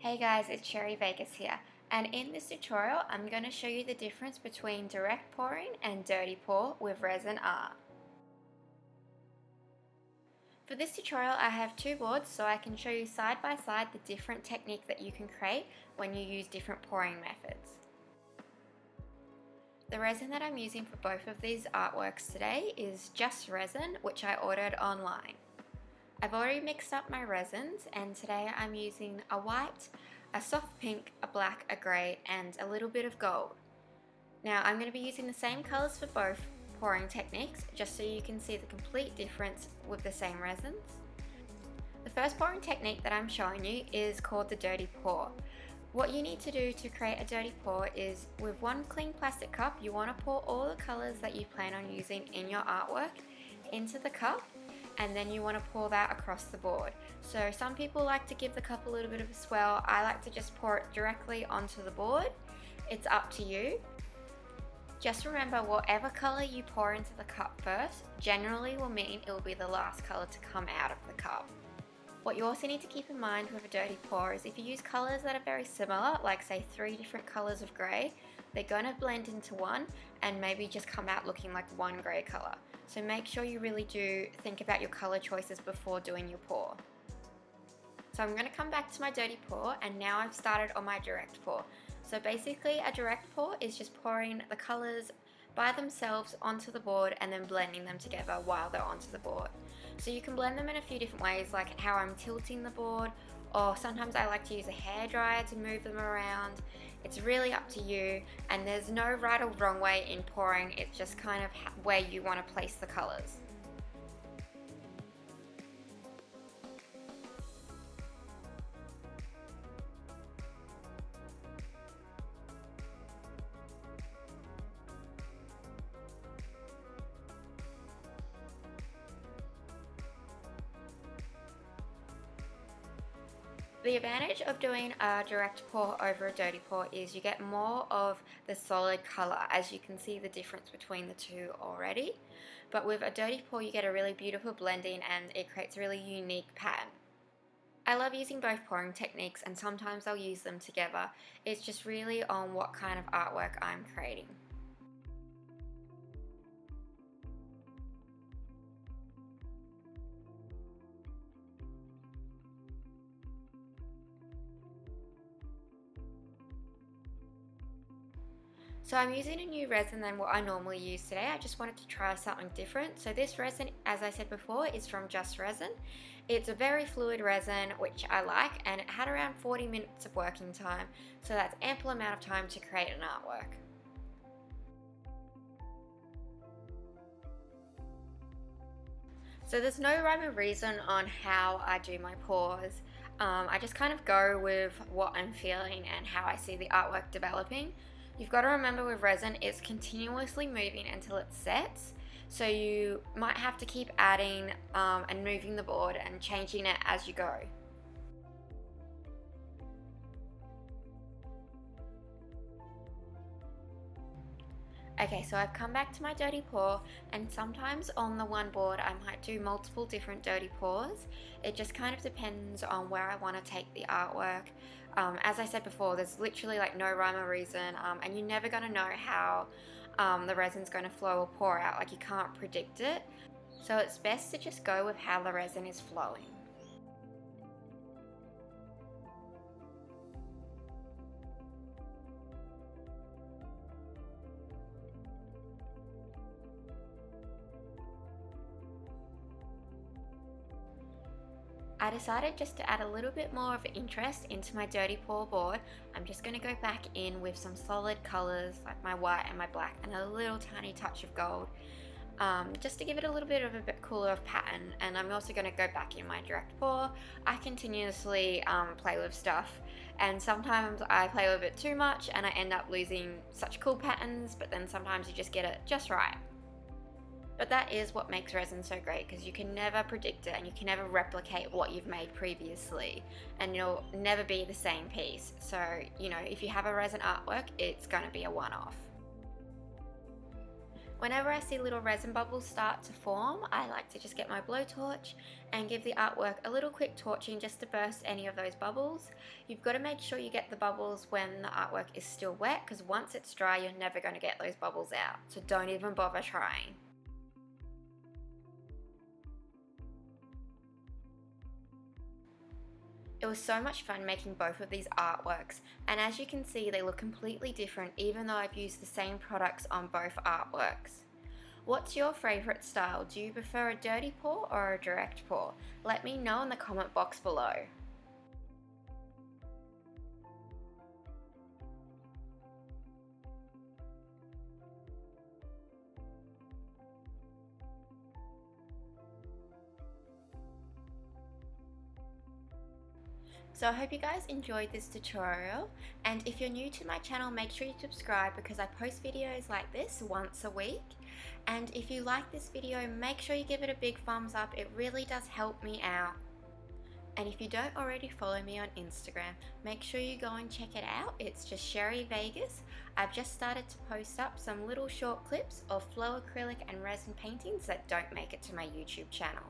Hey guys, it's Sherry Vegas here, and in this tutorial I'm going to show you the difference between direct pouring and dirty pour with resin art. For this tutorial I have two boards so I can show you side by side the different technique that you can create when you use different pouring methods. The resin that I'm using for both of these artworks today is Just Resin, which I ordered online. I've already mixed up my resins, and today I'm using a white, a soft pink, a black, a grey and a little bit of gold. Now I'm going to be using the same colours for both pouring techniques just so you can see the complete difference with the same resins. The first pouring technique that I'm showing you is called the dirty pour. What you need to do to create a dirty pour is, with one clean plastic cup, you want to pour all the colours that you plan on using in your artwork into the cup, and then you want to pour that across the board. So some people like to give the cup a little bit of a swirl. I like to just pour it directly onto the board. It's up to you. Just remember, whatever color you pour into the cup first generally will mean it will be the last color to come out of the cup. What you also need to keep in mind with a dirty pour is if you use colors that are very similar, like say 3 different colors of gray, they're going to blend into one and maybe just come out looking like one gray color. So make sure you really do think about your color choices before doing your pour. So I'm going to come back to my dirty pour, and now I've started on my direct pour. So basically a direct pour is just pouring the colors by themselves onto the board and then blending them together while they're onto the board. So you can blend them in a few different ways, like how I'm tilting the board, or sometimes I like to use a hairdryer to move them around. It's really up to you, and there's no right or wrong way in pouring. It's just kind of where you want to place the colors. The advantage of doing a direct pour over a dirty pour is you get more of the solid color, as you can see the difference between the two already. But with a dirty pour you get a really beautiful blending and it creates a really unique pattern. I love using both pouring techniques, and sometimes I'll use them together. It's just really on what kind of artwork I'm creating. So I'm using a new resin than what I normally use today. I just wanted to try something different. So this resin, as I said before, is from Just Resin. It's a very fluid resin, which I like, and it had around 40 minutes of working time. So that's ample amount of time to create an artwork. So there's no rhyme or reason on how I do my pours. I just kind of go with what I'm feeling and how I see the artwork developing. You've got to remember with resin, it's continuously moving until it sets. So you might have to keep adding and moving the board and changing it as you go. Okay, so I've come back to my dirty pour, and sometimes on the one board I might do multiple different dirty pours. It just kind of depends on where I want to take the artwork. As I said before, there's literally like no rhyme or reason, and you're never going to know how the resin's going to flow or pour out. Like, you can't predict it. So it's best to just go with how the resin is flowing. I decided just to add a little bit more of interest into my dirty pour board. I'm just going to go back in with some solid colors like my white and my black and a little tiny touch of gold, just to give it a little bit of a bit cooler of pattern. And I'm also going to go back in my direct pour. I continuously play with stuff, and sometimes I play with it too much and I end up losing such cool patterns, but then sometimes you just get it just right. But that is what makes resin so great, because you can never predict it and you can never replicate what you've made previously, and you'll never be the same piece. So, you know, if you have a resin artwork, it's going to be a one-off. Whenever I see little resin bubbles start to form, I like to just get my blowtorch and give the artwork a little quick torching just to burst any of those bubbles. You've got to make sure you get the bubbles when the artwork is still wet, because once it's dry you're never going to get those bubbles out, so don't even bother trying. It was so much fun making both of these artworks, and as you can see they look completely different even though I've used the same products on both artworks. What's your favourite style? Do you prefer a dirty pour or a direct pour? Let me know in the comment box below. So I hope you guys enjoyed this tutorial, and if you're new to my channel make sure you subscribe because I post videos like this once a week. And if you like this video make sure you give it a big thumbs up, it really does help me out. And if you don't already follow me on Instagram, make sure you go and check it out. It's just Sheri Vegas. I've just started to post up some little short clips of flow acrylic and resin paintings that don't make it to my YouTube channel.